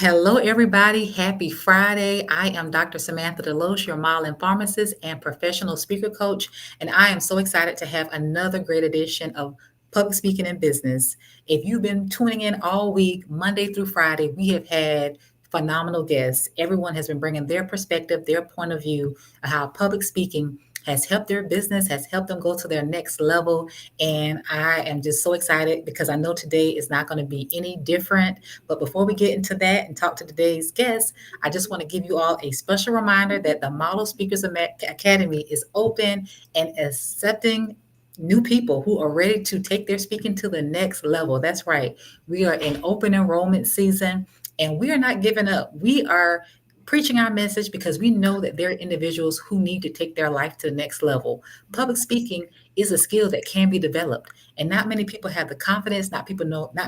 Hello, everybody. Happy Friday. I am Dr. Samantha DeLoache, your model and pharmacist and professional speaker coach. And I am so excited to have another great edition of Public Speaking in Business. If you've been tuning in all week, Monday through Friday, we have had phenomenal guests. Everyone has been bringing their perspective, their point of view of how public speaking has helped their business, has helped them go to their next level. And I am just so excited because I know today is not going to be any different. But before we get into that and talk to today's guest, I just want to give you all a special reminder that the Model Speakers Academy is open and accepting new people who are ready to take their speaking to the next level. That's right. We are in open enrollment season and we are not giving up. We are preaching our message because we know that there are individuals who need to take their life to the next level. Public speaking is a skill that can be developed, and not many people have the confidence. Not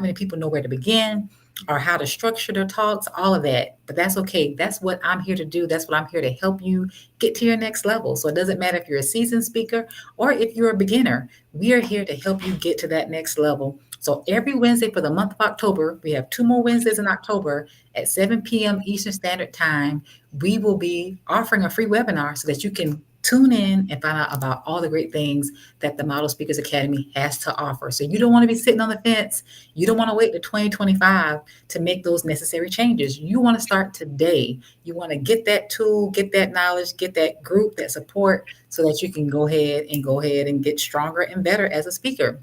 many people know where to begin or how to structure their talks, all of that. But that's okay. That's what I'm here to do. That's what I'm here to help you get to your next level. So it doesn't matter if you're a seasoned speaker or if you're a beginner. We are here to help you get to that next level. So every Wednesday for the month of October, we have two more Wednesdays in October at 7 p.m. Eastern Standard Time. We will be offering a free webinar so that you can tune in and find out about all the great things that the Model Speakers Academy has to offer. So you don't want to be sitting on the fence. You don't want to wait to 2025 to make those necessary changes. You want to start today. You want to get that tool, get that knowledge, get that group, that support so that you can go ahead and get stronger and better as a speaker.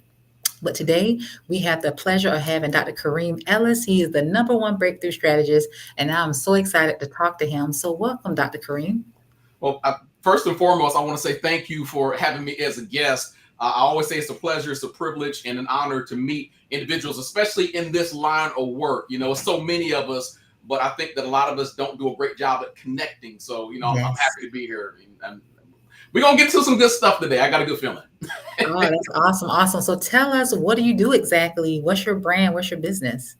But today we have the pleasure of having Dr. Karim Ellis. He is the number one breakthrough strategist, and I'm so excited to talk to him. So welcome, Dr. Karim. Well, first and foremost, I want to say thank you for having me as a guest. I always say it's a pleasure, it's a privilege, and an honor to meet individuals, especially in this line of work. So many of us, but I think that a lot of us don't do a great job at connecting. So, I'm Yes. happy to be here. And we're going to get to some good stuff today. I got a good feeling. Oh, that's awesome. Awesome. So tell us, what do you do exactly? What's your brand? What's your business?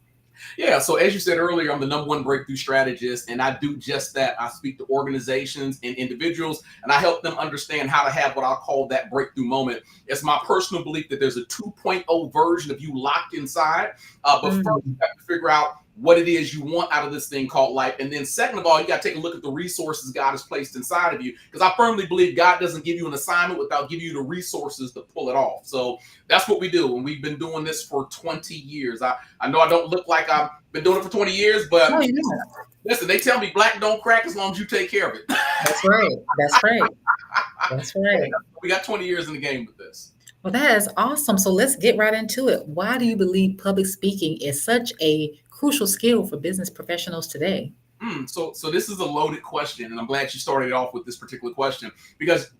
Yeah, so as you said earlier, I'm the number one breakthrough strategist, and I do just that. I speak to organizations and individuals, and I help them understand how to have what I'll call that breakthrough moment. It's my personal belief that there's a 2.0 version of you locked inside, but first you Mm, have to figure out what it is you want out of this thing called life. And then second of all, you got to take a look at the resources God has placed inside of you, because I firmly believe God doesn't give you an assignment without giving you the resources to pull it off. So that's what we do, and we've been doing this for 20 years. I know I don't look like I've been doing it for 20 years, oh, but yeah. listen, they tell me black don't crack as long as you take care of it. That's right. That's right. That's right. We got 20 years in the game with this. Well, that is awesome. So let's get right into it. Why do you believe public speaking is such a crucial skill for business professionals today? So this is a loaded question, and I'm glad you started off with this particular question because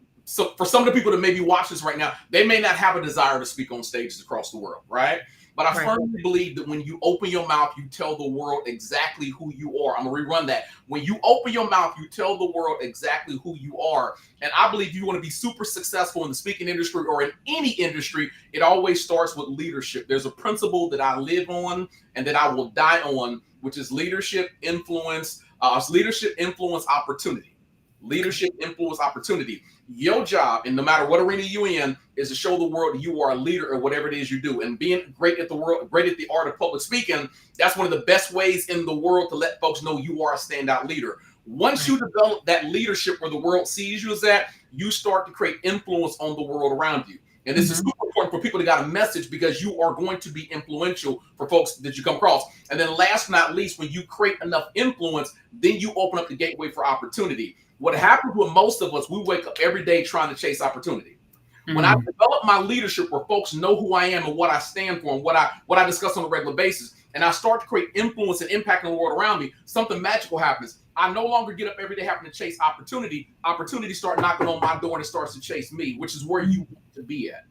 for some of the people that maybe watch this right now, they may not have a desire to speak on stages across the world, right? But I Right. firmly believe that when you open your mouth, you tell the world exactly who you are. I'm gonna rerun that. When you open your mouth, you tell the world exactly who you are. And I believe you want to be super successful in the speaking industry or in any industry, it always starts with leadership. There's a principle that I live on and that I will die on, which is leadership, influence, opportunity. Leadership, influence, opportunity. Your job, and no matter what arena you're in, is to show the world you are a leader or whatever it is you do. And being great at the art of public speaking, that's one of the best ways in the world to let folks know you are a standout leader. Once you develop that leadership where the world sees you as that, you start to create influence on the world around you. And this is Mhm. super important for people that got a message because you are going to be influential for folks that you come across. And then last but not least, when you create enough influence, then you open up the gateway for opportunity. What happens with most of us, we wake up every day trying to chase opportunity. When I Mm. develop my leadership where folks know who I am and what I stand for and what I discuss on a regular basis, and I start to create influence and impact in the world around me, something magical happens. I no longer get up every day having to chase opportunity. Opportunity start knocking on my door and it starts to chase me, which is where you want to be at.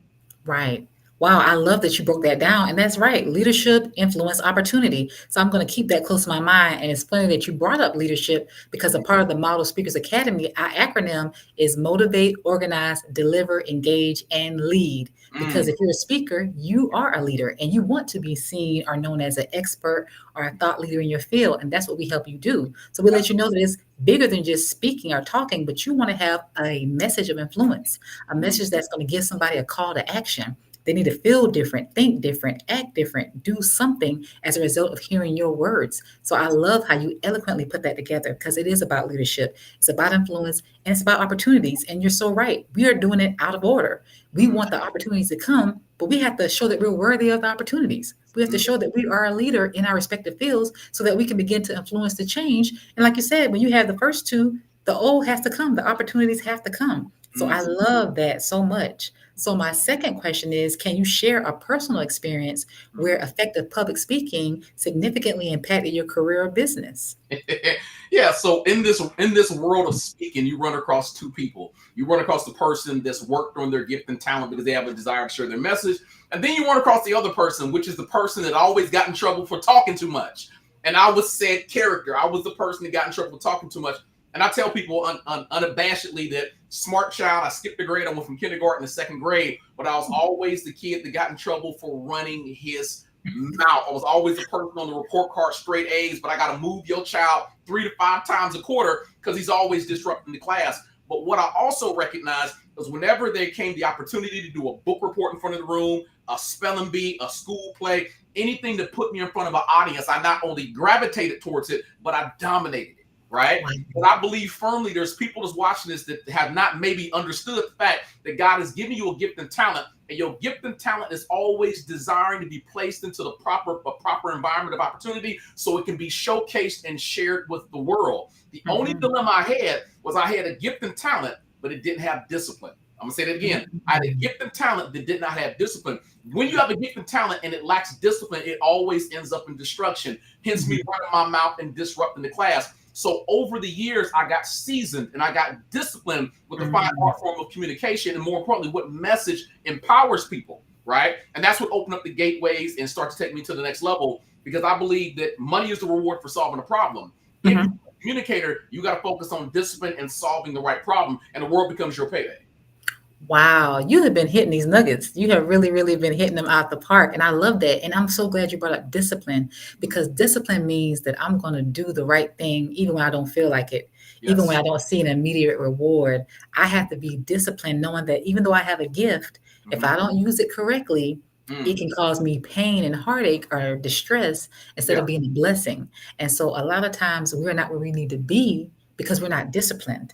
Right. Wow, I love that you broke that down. And that's right. Leadership, influence, opportunity. So I'm going to keep that close to my mind. And it's funny that you brought up leadership because a part of the Model Speakers Academy, our acronym is motivate, organize, deliver, engage, and lead. Because Mm. if you're a speaker, you are a leader and you want to be seen or known as an expert or a thought leader in your field. And that's what we help you do. So we let you know that it's bigger than just speaking or talking, but you want to have a message of influence, a Mm. message that's going to give somebody a call to action. They need to feel different, think different, act different, do something as a result of hearing your words. So I love how you eloquently put that together because it is about leadership, it's about influence, and it's about opportunities. And you're so right. We are doing it out of order. We Mm, want the opportunities to come, but we have to show that we're worthy of the opportunities. We have to mm, show that we are a leader in our respective fields so that we can begin to influence the change. And like you said, when you have the first two, the old has to come, the opportunities have to come. So I mm. love that so much. So my second question is, can you share a personal experience where Mhm. effective public speaking significantly impacted your career or business? Yeah, so in this world of speaking, you run across two people. You run across the person that's worked on their gift and talent because they have a desire to share their message, and then you run across the other person, which is the person that always got in trouble for talking too much. And I was said character. I was the person that got in trouble for talking too much. And I tell people unabashedly that smart child. I skipped a grade. I went from kindergarten to second grade, but I was always the kid that got in trouble for running his mouth. I was always the person on the report card, straight A's, but I got to move your child 3 to 5 times a quarter because he's always disrupting the class. But what I also recognized was whenever there came the opportunity to do a book report in front of the room, a spelling bee, a school play, anything that put me in front of an audience, I not only gravitated towards it, but I dominated it. Right. Wow. And I believe firmly there's people that's watching this that have not maybe understood the fact that God has given you a gift and talent, and your gift and talent is always desiring to be placed into the proper environment of opportunity so it can be showcased and shared with the world. The only Mhm. dilemma I had was I had a gift and talent, but it didn't have discipline. I'm gonna say that again. I had a Mhm. gift and talent that did not have discipline. When you have a gift and talent and it lacks discipline, it always ends up in destruction. Hence me Mhm. running my mouth and disrupting the class. So over the years, I got seasoned and I got disciplined with the fine Mhm. art form of communication, and more importantly, what message empowers people, right? And that's what opened up the gateways and start to take me to the next level, because I believe that money is the reward for solving a problem. If you're Mhm. a communicator, you got to focus on discipline and solving the right problem, and the world becomes your payday. Wow, you have been hitting these nuggets. You have really, really been hitting them out the park. And I love that. And I'm so glad you brought up discipline because discipline means that I'm going to do the right thing even when I don't feel like it, even when Yes. I don't see an immediate reward. I have to be disciplined, knowing that even though I have a gift, if Mm-hmm. I don't use it correctly, it Mm. can cause me pain and heartache or distress instead Yeah. of being a blessing. And so a lot of times we're not where we need to be because we're not disciplined.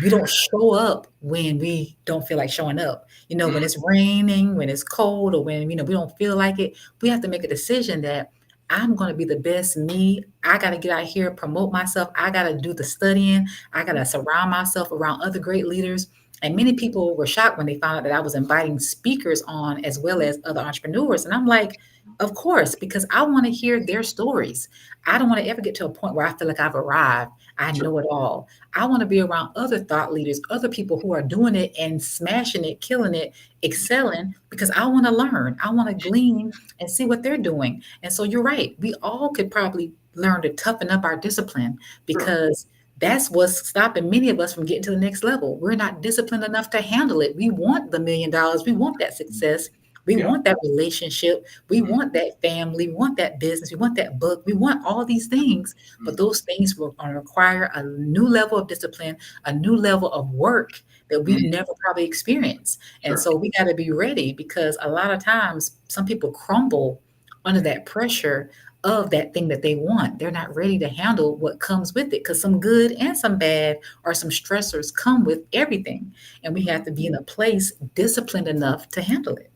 We don't show up when we don't feel like showing up. When Mm. it's raining, when it's cold, or when, we don't feel like it, we have to make a decision that I'm going to be the best me. I got to get out here, promote myself. I got to do the studying. I got to surround myself around other great leaders. And many people were shocked when they found out that I was inviting speakers on as well as other entrepreneurs. And I'm like, of course, because I want to hear their stories. I don't want to ever get to a point where I feel like I've arrived. I Sure. know it all. I want to be around other thought leaders, other people who are doing it and smashing it, killing it, excelling, because I want to learn. I want to glean and see what they're doing. And so you're right. We all could probably learn to toughen up our discipline Sure. because that's what's stopping many of us from getting to the next level. We're not disciplined enough to handle it. We want the $1 million. We want that success. We Yeah. want that relationship. We Mm. want that family. We want that business. We want that book. We want all these things. But Mm. those things will require a new level of discipline, a new level of work that we've Mm. never probably experienced. And Sure. so we got to be ready because a lot of times some people crumble under that pressure of that thing that they want. They're not ready to handle what comes with it because some good and some bad or some stressors come with everything. And we have Mhm. to be in a place disciplined enough to handle it.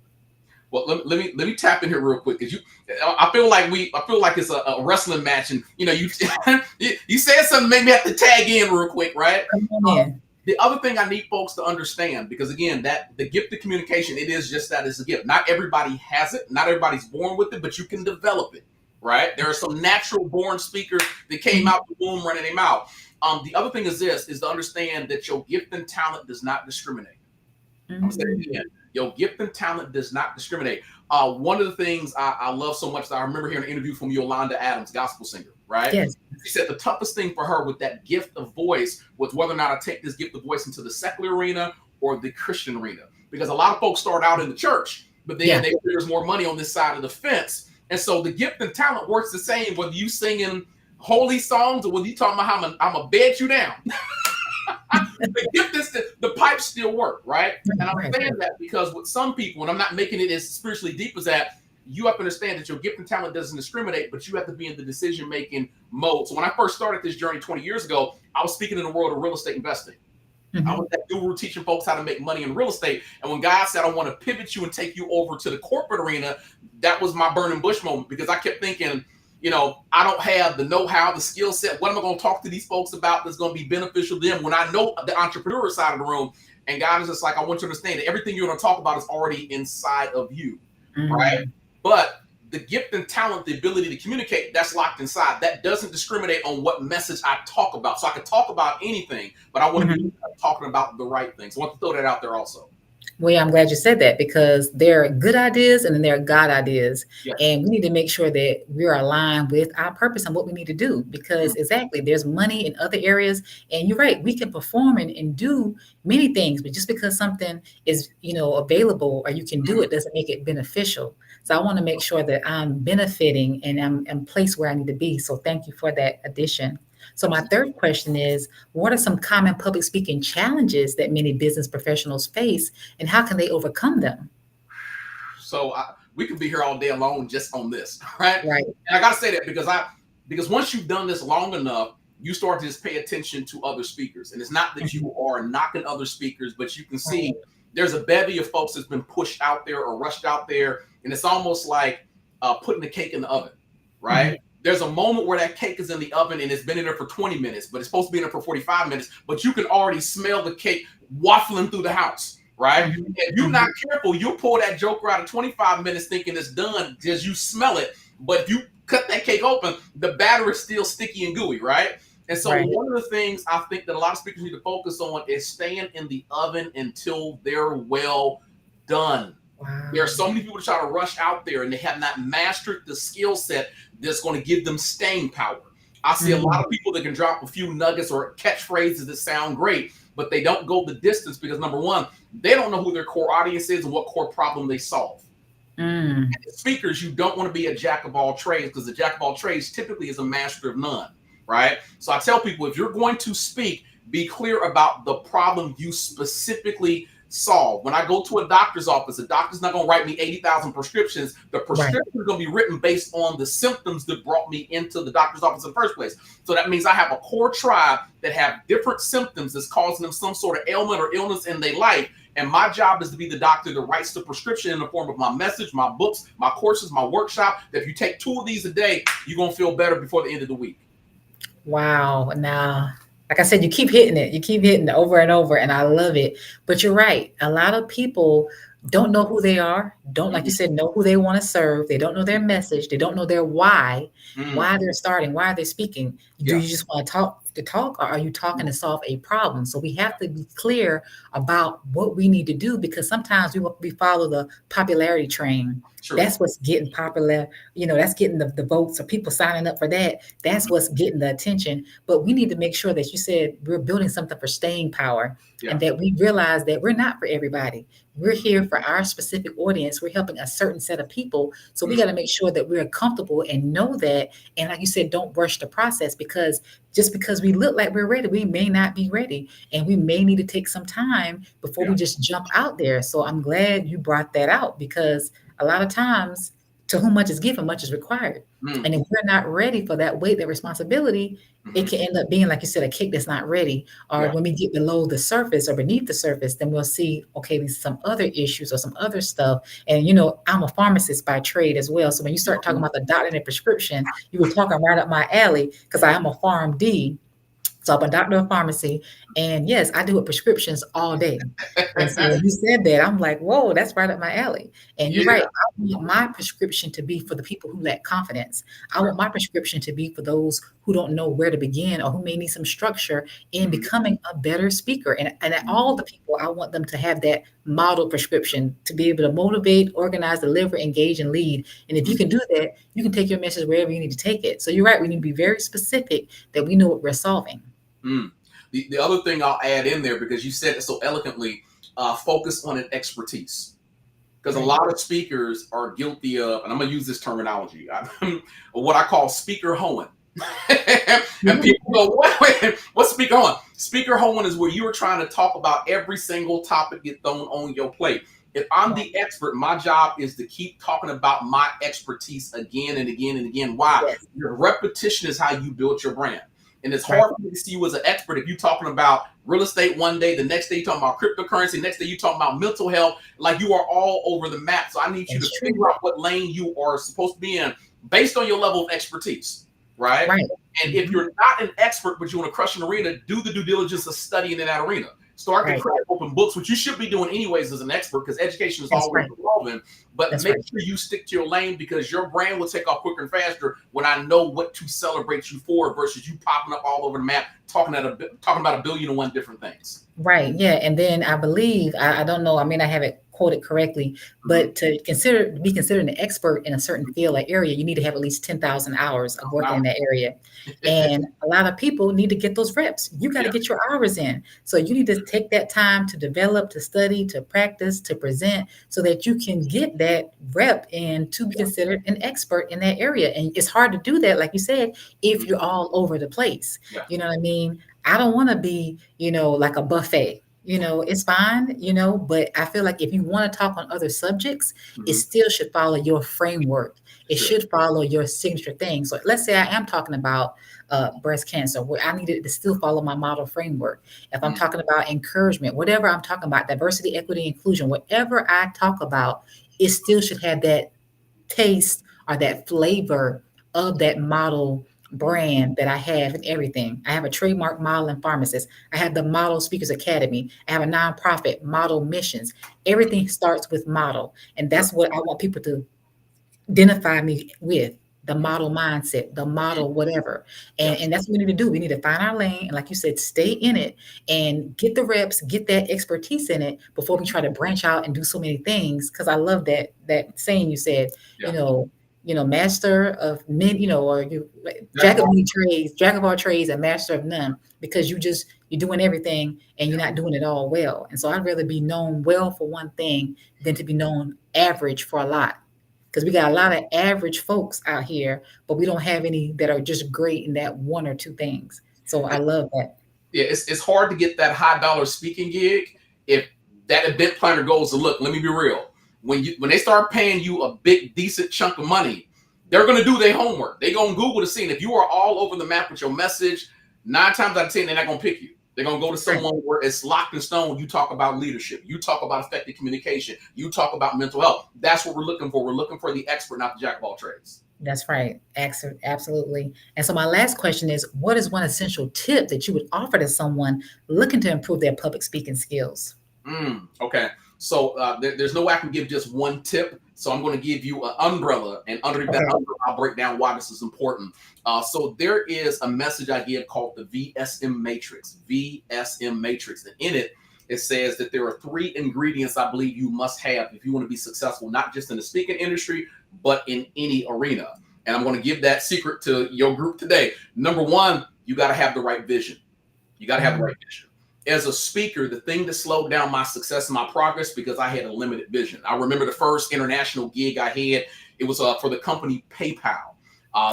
Well, let me tap in here real quick because I feel like it's a wrestling match, and you you said something made me have to tag in real quick, right? Come on Uh, in. the other thing I need folks to understand, because again, that the gift of communication, it is just that, it's a gift. Not everybody has it, not everybody's born with it, but you can develop it, right? There are some natural born speakers that came Mhm. out the womb running their mouth. The other thing is this: is to understand that your gift and talent does not discriminate. I'm saying it Mm. again. Your gift and talent does not discriminate. One of the things I love so much that I remember hearing an interview from Yolanda Adams, gospel singer, right? Yes. She said the toughest thing for her with that gift of voice was whether or not I take this gift of voice into the secular arena or the Christian arena. Because a lot of folks start out in the church, but then Yeah. there's more money on this side of the fence. And so the gift and talent works the same whether you singing holy songs or whether you talking about I'm a bed you down. the gift is the pipes still work, right? And I'm Right, saying right. that because with some people, and I'm not making it as spiritually deep as that, you have to understand that your gift and talent doesn't discriminate, but you have to be in the decision making mode. So when I first started this journey 20 years ago, I was speaking in the world of real estate investing. I was Mhm. that guru teaching folks how to make money in real estate. And when God said, I want to pivot you and take you over to the corporate arena, that was my burning bush moment because I kept thinking, I don't have the know-how, the skill set. What am I going to talk to these folks about that's going to be beneficial to them when I know the entrepreneur side of the room? And God is just like, I want you to understand that everything you're going to talk about is already inside of you, right? Mm. But the gift and talent, the ability to communicate, that's locked inside. That doesn't discriminate on what message I talk about. So I can talk about anything, but I want to be Mhm. talking about the right things. So I want to throw that out there also. Well, yeah, I'm glad you said that because there are good ideas and then there are God ideas. Yes. And we need to make sure that we're aligned with our purpose and what we need to do Mm, because exactly there's money in other areas. And you're right, we can perform and do many things, but just because something is, available or you can do mm. it doesn't make it beneficial. So I want to make sure that I'm benefiting and I'm placed where I need to be. So thank you for that addition. So my third question is, what are some common public speaking challenges that many business professionals face and how can they overcome them? So we could be here all day alone just on this, right? Right. And I got to say that because once you've done this long enough, you start to just pay attention to other speakers. And it's not that Mhm. you are knocking other speakers, but you can see Right. there's a bevy of folks that's been pushed out there or rushed out there. And it's almost like putting the cake in the oven, right? Mhm. There's a moment where that cake is in the oven and it's been in there for 20 minutes, but it's supposed to be in there for 45 minutes, but you can already smell the cake waffling through the house, right? Mhm. If you're not Mhm. careful, you'll pull that joker out of 25 minutes thinking it's done because you smell it. But if you cut that cake open, the batter is still sticky and gooey, right? And so Right. one of the things I think that a lot of speakers need to focus on is staying in the oven until they're well done. There are Wow. so many people that try to rush out there and they have not mastered the skill set that's going to give them staying power. I see a lot Mm. of people that can drop a few nuggets or catchphrases that sound great, but they don't go the distance because number one, they don't know who their core audience is and what core problem they solve. Mm. As speakers, you don't want to be a jack of all trades because the jack of all trades typically is a master of none, right? So I tell people if you're going to speak, be clear about the problem you specifically solve. When I go to a doctor's office, the doctor's not going to write me 80,000 prescriptions. The Right. prescription is going to be written based on the symptoms that brought me into the doctor's office in the first place. So that means I have a core tribe that have different symptoms that's causing them some sort of ailment or illness in their life. And my job is to be the doctor that writes the prescription in the form of my message, my books, my courses, my workshop. That if you take 2 of these a day, you're going to feel better before the end of the week. Wow. Now, like I said, you keep hitting it. You keep hitting it over and over, and I love it. But you're right. A lot of people don't know who they are, don't, like you Mm, said, know who they want to serve. They don't know their message. They don't know their mm, why they're starting, why they're speaking. Do yeah, you just want to talk, or are you talking to solve a problem? So we have to be clear about what we need to do because sometimes we follow the popularity train. true. That's what's getting popular. That's getting the votes or people signing up for that. That's Mhm, what's getting the attention. But we need to make sure that you said we're building something for staying power and yeah. that we realize that we're not for everybody. We're Mhm, here for our specific audience. We're helping a certain set of people. So we mm, got to make sure that we're comfortable and know that. And like you said, don't rush the process because just because we look like we're ready, we may not be ready. And we may need to take some time before yeah. we just jump out there. So I'm glad you brought that out because a lot of times, to whom much is given, much is required. Mm, And if we're not ready for that weight, that responsibility, it mhm, can end up being, like you said, a cake that's not ready. Or yeah. when we get below the surface or beneath the surface, then we'll see, okay, there's some other issues or some other stuff. And, I'm a pharmacist by trade as well. So when you start talking Mhm, about the doctor and the prescription, you were talking right up my alley because I am a PharmD. So I'm a doctor of pharmacy, and yes, I deal with prescriptions all day. And so when you said that, I'm like, whoa, that's right up my alley. And you're right. yeah. I want my prescription to be for the people who lack confidence. I want my prescription to be for those who don't know where to begin or who may need some structure in Mhm, becoming a better speaker. And all mhm, the people, I want them to have that model prescription to be able to motivate, organize, deliver, engage, and lead. And if you mhm, can do that, you can take your message wherever you need to take it. So you're right. We need to be very specific that we know what we're solving. mm. The other thing I'll add in there because you said it so eloquently, focus on an expertise. Because a Right. lot of speakers are guilty of, and I'm going to use this terminology, what I call speaker hoeing. And Yeah. people go, wait, what's speaker hoeing? Speaker hoeing is where you are trying to talk about every single topic get thrown on your plate. If I'm Right. the expert, my job is to keep talking about my expertise again and again and again. Why? Yes. Your repetition is how you build your brand. And it's Right. hard for me to see you as an expert if you're talking about real estate one day, the next day you're talking about cryptocurrency, next day you're talking about mental health. Like you are all over the map. So I need you to That's true. figure out what lane you are supposed to be in based on your level of expertise, right? Right. And if Mhm. you're not an expert, but you want to crush an arena, do the due diligence of studying in that arena. Start to Right. crack open books, which you should be doing anyways as an expert, because education is That's always right. evolving. But That's make right. sure you stick to your lane, because your brand will take off quicker and faster when I know what to celebrate you for versus you popping up all over the map talking about a billion and one different things. Right. Yeah. And then I believe, I don't know, I mean, I have it quoted correctly, Mhm. but to be considered an expert in a certain field or area, you need to have at least 10,000 hours of working Wow. in that area. And a lot of people need to get those reps. You got to Yeah. get your hours in. So you need to take that time to develop, to study, to practice, to present so that you can get that rep and to be considered an expert in that area. And it's hard to do that, like you said, if Mhm. you're all over the place. Yeah. You know what I mean? I don't want to be, like a buffet. It's fine, but I feel like if you want to talk on other subjects, it Mhm. still should follow your framework. It Sure. should follow your signature thing. So let's say I am talking about breast cancer, where I needed to still follow my model framework. If I'm Mhm. talking about encouragement, whatever I'm talking about, diversity, equity, inclusion, whatever I talk about, it still should have that taste or that flavor of that model Mhm. brand that I have in everything. I have a trademark model and pharmacist. I have the Model Speakers Academy. I have a nonprofit, Model Missions. Everything starts with model. And Sure. that's what I want people to identify me with, the Mhm. model mindset, the Mhm. model whatever. Yeah. And that's what we need to do. We need to find our lane and, like you said, stay in it and get the reps, get that expertise in it before we Mhm. try to branch out and do so many things. Because I love that saying you said, you Yeah. know, master of men, or you Jack jack of of all. many trades, jack of all trades, and master of none, because you're doing everything and you're Yeah. not doing it all well. And so I'd rather be known well for one thing than to be known average for a lot, because we got a lot of average folks out here, but we don't have any that are just great in that one or two things. So I love that. Yeah, it's hard to get that high dollar speaking gig if that event planner goes to look. Let me be real. When they start paying you a big decent chunk of money, they're gonna do their homework. They're gonna Google the scene. If you are all over the map with your message, 9 times out of 10, they're not gonna pick you. They're gonna go to Right. someone where it's locked in stone. You talk about leadership, you talk about effective communication, you talk about mental health. That's what we're looking for. We're looking for the expert, not the jack of all trades. That's right. Absolutely. And so my last question is, what is one essential tip that you would offer to someone looking to improve their public speaking skills? Okay. So there's no way I can give just one tip. So I'm going to give you an umbrella, and underneath that Okay. umbrella, I'll break down why this is important. So there is a message I give called the VSM Matrix. VSM Matrix, and in it, it says that there are three ingredients I believe you must have if you want to be successful, not just in the speaking industry, but in any arena. And I'm going to give that secret to your group today. Number one, you got to have the right vision. You got to have the Mm, right vision. As a speaker, the thing that slowed down my success and my progress because I had a limited vision. I remember the first international gig I had. It was for the company PayPal.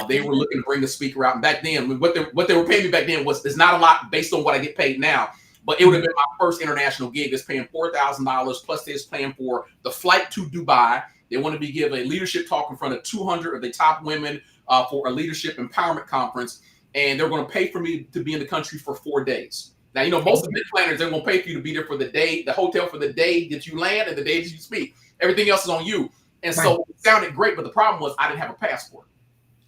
They were looking to bring a speaker out, and back then, what they were paying me back then was not a lot based on what I get paid now. But it would have mhm. been my first international gig. It's paying $4,000 plus. They're paying for the flight to Dubai. They wanted me to give a leadership talk in front of 200 of the top women for a leadership empowerment conference, and they're going to pay for me to be in the country for 4 days. Now, most Amen. event planners, they're going to pay for you to be there for the day, the hotel for the day that you land and the day that you speak. Everything else is on you. And Right. so it sounded great, but the problem was I didn't have a passport.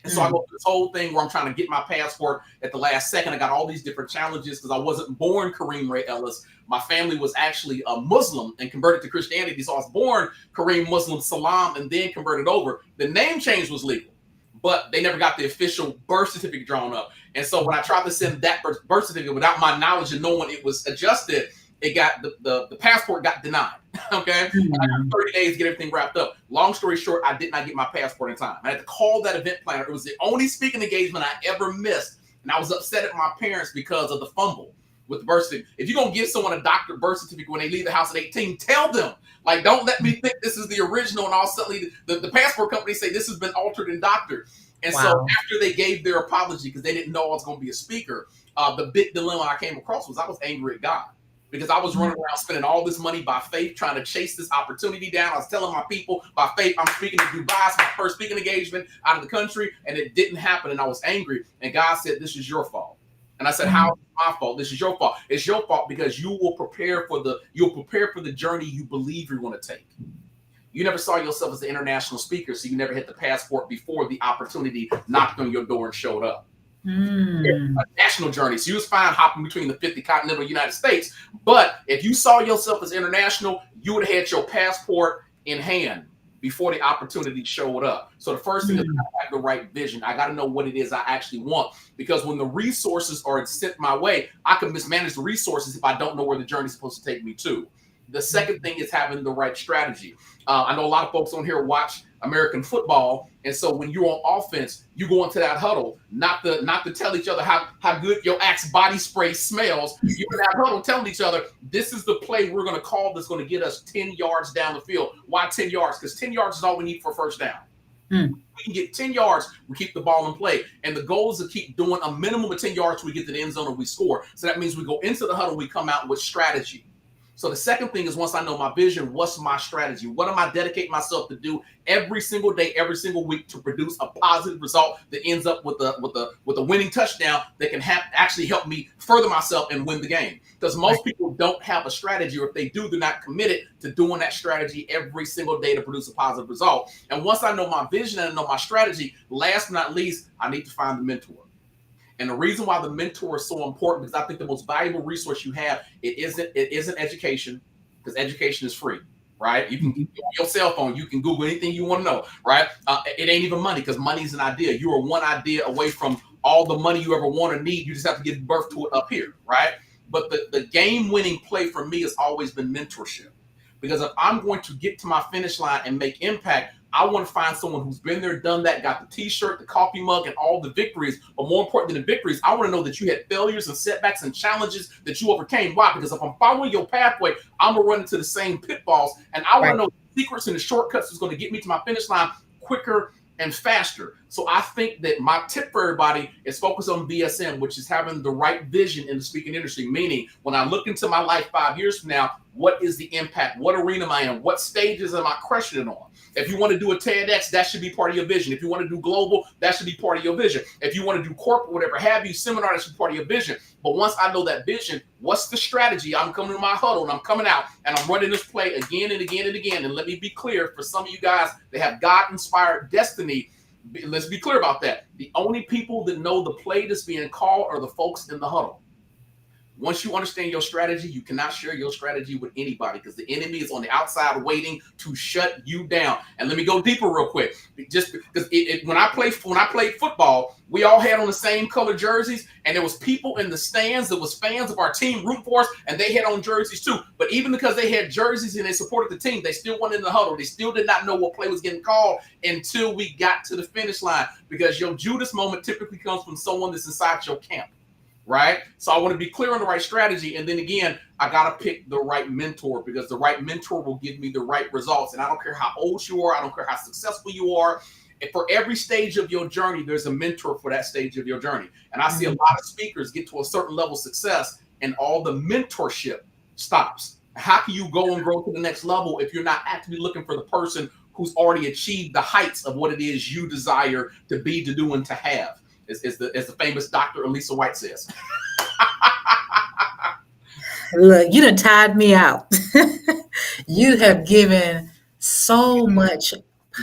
And so I Mm, go through this whole thing where I'm trying to get my passport at the last second. I got all these different challenges because I wasn't born Kareem Ray Ellis. My family was actually a Muslim and converted to Christianity. So I was born Kareem Muslim Salam and then converted over. The name change was legal, but they never got the official birth certificate drawn up. And so when I tried to send that birth certificate without my knowledge and knowing it was adjusted, it got the passport got denied. Okay. And I got mm. 30 days to get everything wrapped up. Long story short, I did not get my passport in time. I had to call that event planner. It was the only speaking engagement I ever missed. And I was upset at my parents because of the fumble with the birth certificate. If you're going to give someone a doctor birth certificate when they leave the house at 18, tell them. Like, don't let me think this is the original and all suddenly the passport company say this has been altered and doctored. And so Wow. after they gave their apology, because they didn't know I was going to be a speaker, the big dilemma I came across was I was angry at God because I was running around spending all this money by faith, trying to chase this opportunity down. I was telling my people by faith, I'm speaking to Dubai. It's my first speaking engagement out of the country, and it didn't happen. And I was angry. And God said, "This is your fault." And I said, "How Mhm. is it my fault? This is your fault. It's your fault because you'll prepare for the journey you believe you're going to take. You never saw yourself as an international speaker, so you never hit the passport before the opportunity knocked on your door and showed up. A Mm. national journey. So you was fine hopping between the 50 continental United States. But if you saw yourself as international, you would have had your passport in hand before the opportunity showed up. So the first thing is Mm. I have the right vision. I got to know what it is I actually want. Because when the resources are sent my way, I can mismanage the resources if I don't know where the journey is supposed to take me to. The second thing is having the right strategy. I know a lot of folks on here watch American football, and so when you're on offense, you go into that huddle, not to tell each other how good your Axe body spray smells. You're in that huddle telling each other, this is the play we're going to call that's going to get us 10 yards down the field. Why 10 yards? Because 10 yards is all we need for a first down. Mm. We can get 10 yards, we keep the ball in play. And the goal is to keep doing a minimum of 10 yards till we get to the end zone and we score. So that means we go into the huddle, we come out with strategy. So the second thing is, once I know my vision, what's my strategy? What am I dedicating myself to do every single day, every single week to produce a positive result that ends up with a winning touchdown that can actually help me further myself and win the game? Because Right. most people don't have a strategy, or if they do, they're not committed to doing that strategy every single day to produce a positive result. And once I know my vision and I know my strategy, last but not least, I need to find the mentor. And the reason why the mentor is so important, because I think the most valuable resource you have, it isn't education, because education is free, right? You can Mhm. on your cell phone, you can Google anything you want to know, right? It ain't even money, because money is an idea. You are one idea away from all the money you ever want or need. You just have to give birth to it up here, right? But the game winning play for me has always been mentorship. Because if I'm going to get to my finish line and make impact, I want to find someone who's been there, done that, got the t-shirt, the coffee mug, and all the victories. But more important than the victories, I want to know that you had failures and setbacks and challenges that you overcame. Why? Because if I'm following your pathway, I'm going to run into the same pitfalls. And I want to Right. know the secrets and the shortcuts that's going to get me to my finish line quicker and faster. So I think that my tip for everybody is focus on BSM, which is having the right vision in the speaking industry. Meaning, when I look into my life 5 years from now, what is the impact? What arena am I in? What stages am I crushing it on? If you want to do a TEDx, that should be part of your vision. If you want to do global, that should be part of your vision. If you want to do corporate, whatever have you, seminar, that should be part of your vision. But once I know that vision, what's the strategy? I'm coming to my huddle and I'm coming out and I'm running this play again and again and again. And let me be clear, for some of you guys that have God-inspired destiny, let's be clear about that. The only people that know the play that's being called are the folks in the huddle. Once you understand your strategy, you cannot share your strategy with anybody, because the enemy is on the outside waiting to shut you down. And let me go deeper real quick, just because when I played football, we all had on the same color jerseys, and there was people in the stands that was fans of our team root for us, and they had on jerseys too. But even because they had jerseys and they supported the team, they still went in the huddle. They still did not know what play was getting called until we got to the finish line, because your Judas moment typically comes from someone that's inside your camp. Right? So I want to be clear on the right strategy. And then again, I got to pick the right mentor, because the right mentor will give me the right results. And I don't care how old you are. I don't care how successful you are. And for every stage of your journey, there's a mentor for that stage of your journey. And I see a Mhm. lot of speakers get to a certain level of success and all the mentorship stops. How can you go and grow to the next level if you're not actively looking for the person who's already achieved the heights of what it is you desire to be, to do, and to have? As the famous Dr. Elisa White says. Look, you done tired me out. You have given so much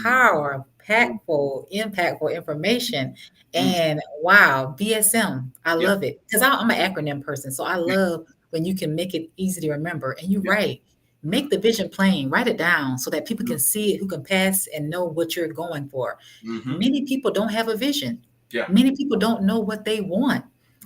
power, impactful information. Mm, And wow, BSM, I yeah, love it. Because I'm an acronym person. So I yeah, love when you can make it easy to remember. And you're yeah. right. Mm, Make the vision plain, write it down so that people mm, can see it, who can pass and know what you're going for. mm-hmm, Many people don't have a vision. yeah. Many people don't know what they want.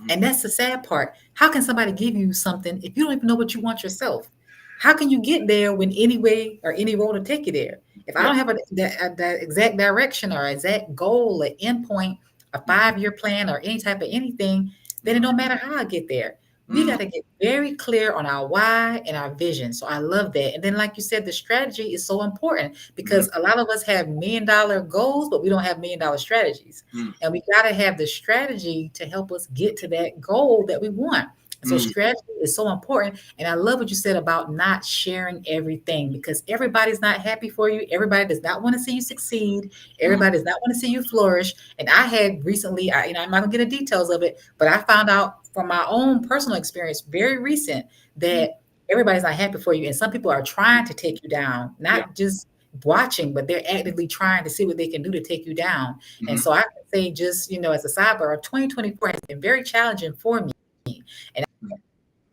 And Mm, that's the sad part. How can somebody give you something if you don't even know what you want yourself? How can you get there when any way or any road to take you there? If I yeah. don't have that exact direction or exact goal, an endpoint, a Mm, 5 year plan, or any type of anything, then it mm, don't matter how I get there. We got to get very clear on our why and our vision. So I love that. And then, like you said, the strategy is so important Mhm. because a lot of us have $1 million goals, but we don't have $1 million strategies. Mm. And we got to have the strategy to help us get to that goal that we want. And so Mm. strategy is so important. And I love what you said about not sharing everything because everybody's not happy for you. Everybody does not want to see you succeed. Mm. Everybody does not want to see you flourish. And I had recently, I'm not gonna get the details of it, but I found out from my own personal experience, very recent, Mm. that everybody's not happy for you. And some people are trying to take you down, Yeah. not just watching, but they're actively trying to see what they can do to take you down. And Mhm. so I can say, just, as a sidebar, 2024 has been very challenging for me. And Mm.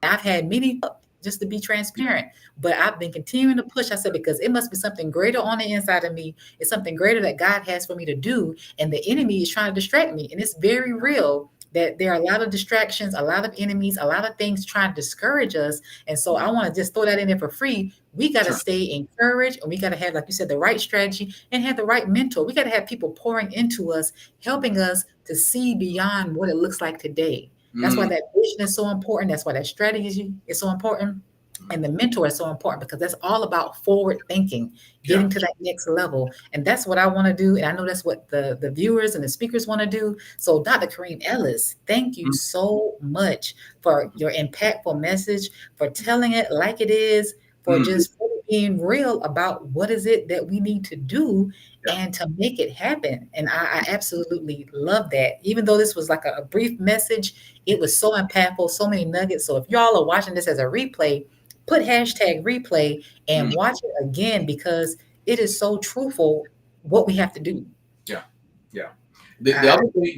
I've had many, just to be transparent, but I've been continuing to push. I said, because it must be something greater on the inside of me. It's something greater that God has for me to do. And the enemy is trying to distract me. And it's very real that there are a lot of distractions, a lot of enemies, a lot of things trying to discourage us. And so I want to just throw that in there for free. We got to Sure. stay encouraged and we got to have, like you said, the right strategy and have the right mentor. We got to have people pouring into us, helping us to see beyond what it looks like today. That's why Mm. that vision is so important. That's why that strategy is so important. Mhm. And the mentor is so important because that's all about forward thinking, Yeah. getting to that next level. And that's what I want to do. And I know that's what the viewers and the speakers want to do. So, Dr. Kareem Ellis, thank you Mm. so much for your impactful message, for telling it like it is, for Mm. just really being real about what is it that we need to do Yeah. and to make it happen. And I absolutely love that. Even though this was like a brief message, it was so impactful, so many nuggets. So if y'all are watching this as a replay, put hashtag replay and Mm. watch it again because it is so truthful what we have to do. Yeah. Yeah. The I,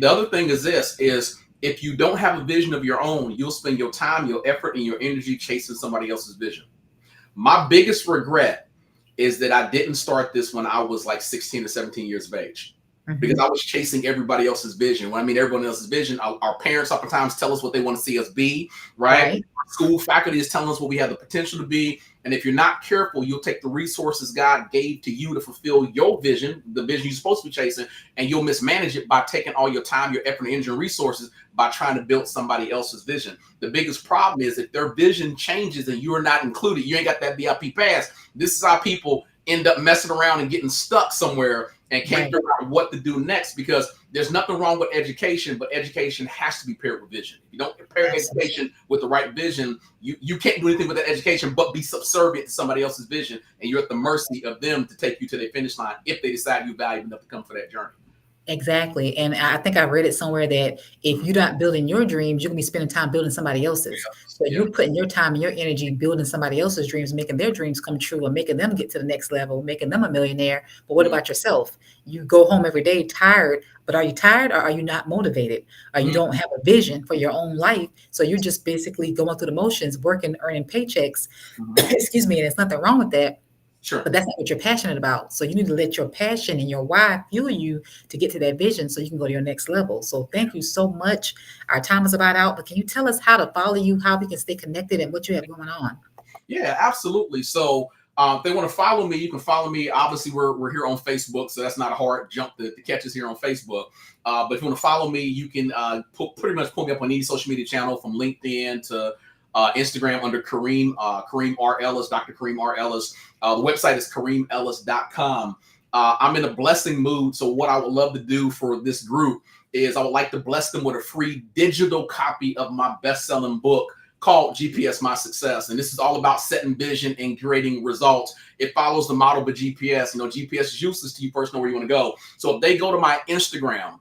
other thing, is this is if you don't have a vision of your own, you'll spend your time, your effort, and your energy chasing somebody else's vision. My biggest regret is that I didn't start this when I was like 16 or 17 years of age because mhm, I was chasing everybody else's vision. When I mean everyone else's vision, our parents oftentimes tell us what they want to see us be, right? right. School faculty is telling us what we have the potential to be. And if you're not careful, you'll take the resources God gave to you to fulfill your vision, the vision you're supposed to be chasing, and you'll mismanage it by taking all your time, your effort, energy, and resources by trying to build somebody else's vision. The biggest problem is if their vision changes and you're not included, you ain't got that VIP pass. This is how people end up messing around and getting stuck somewhere and can't Right. figure out what to do next because there's nothing wrong with education, but education has to be paired with vision. If you don't pair Absolutely. education with the right vision, you can't do anything with that education but be subservient to somebody else's vision, and you're at the mercy of them to take you to their finish line if they decide you value enough to come for that journey. Exactly. And I think I read it somewhere that if Mhm. you're not building your dreams, you're gonna be spending time building somebody else's. So Yeah. you're putting your time and your energy building somebody else's dreams, making their dreams come true and making them get to the next level, making them a millionaire. But what Mm. about yourself? You go home every day tired, but are you tired or are you not motivated? Or you Mm. don't have a vision for your own life. So you're just basically going through the motions, working, earning paychecks. Mhm. Excuse me, and there's nothing wrong with that. Sure. But that's not what you're passionate about. So you need to let your passion and your why fuel you to get to that vision so you can go to your next level. So thank you so much. Our time is about out, but can you tell us how to follow you, how we can stay connected and what you have going on? Yeah, absolutely. So if they want to follow me, you can follow me. Obviously, we're here on Facebook, so that's not a hard jump to catch us here on Facebook. But if you want to follow me, you can pretty much pull me up on any social media channel from LinkedIn to Instagram under Kareem, Kareem R. Ellis, Dr. Kareem R. Ellis. The website is kareemellis.com. I'm in a blessing mood. So what I would love to do for this group is I would like to bless them with a free digital copy of my best-selling book called GPS My Success. And this is all about setting vision and creating results. It follows the model of GPS. GPS is useless to you first know where you want to go. So if they go to my Instagram,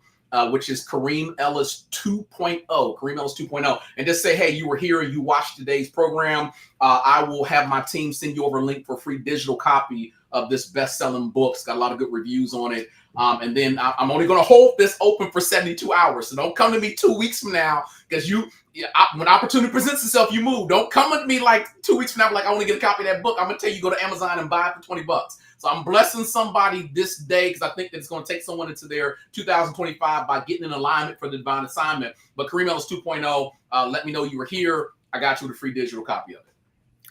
which is Kareem Ellis 2.0, Kareem Ellis 2.0, and just say, hey, you were here and you watched today's program, I will have my team send you over a link for a free digital copy of this best-selling book. It's got a lot of good reviews on it. And then I'm only going to hold this open for 72 hours. So don't come to me 2 weeks from now because when opportunity presents itself, you move. Don't come at me like 2 weeks from now, like I want to get a copy of that book. I'm gonna tell you go to Amazon and buy it for $20. So I'm blessing somebody this day because I think that it's going to take someone into their 2025 by getting in alignment for the divine assignment. But Kareem Ellis 2.0, let me know you were here. I got you with a free digital copy of it.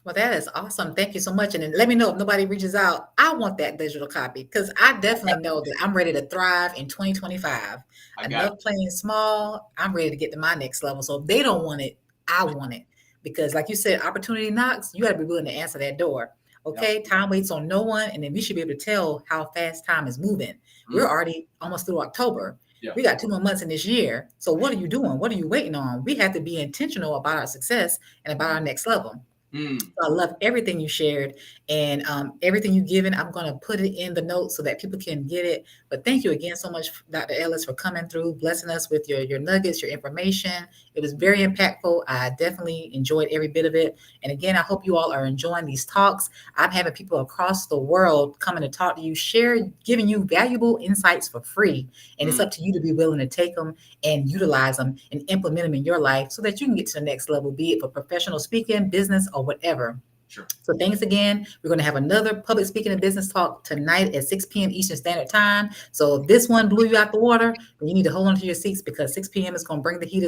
Well, that is awesome. Thank you so much. And then let me know if nobody reaches out. I want that digital copy because I definitely know that I'm ready to thrive in 2025. I got Enough playing small. I'm ready to get to my next level. So if they don't want it, I want it. because like you said, opportunity knocks, you got to be willing to answer that door. Yep. Okay, time waits on no one, and then we should be able to tell how fast time is moving. We're Mm, already almost through October. yeah. We got 2 more months in this year. So what are you doing? What are you waiting on? We have to be intentional about our success and about our next level. Mm, So I love everything you shared and everything you've given. I'm going to put it in the notes so that people can get it. But thank you again so much, Dr. Ellis, for coming through, blessing us with your nuggets, your information. It was very impactful. I definitely enjoyed every bit of it. And again, I hope you all are enjoying these talks. I'm having people across the world coming to talk to you, share, giving you valuable insights for free. And it's mm, up to you to be willing to take them and utilize them and implement them in your life so that you can get to the next level, be it for professional speaking, business, or whatever. sure. So thanks again. We're going to have another public speaking and business talk tonight at 6 p.m. Eastern Standard Time. So if this one blew you out the water, then you need to hold on to your seats because 6 p.m. is going to bring the heat as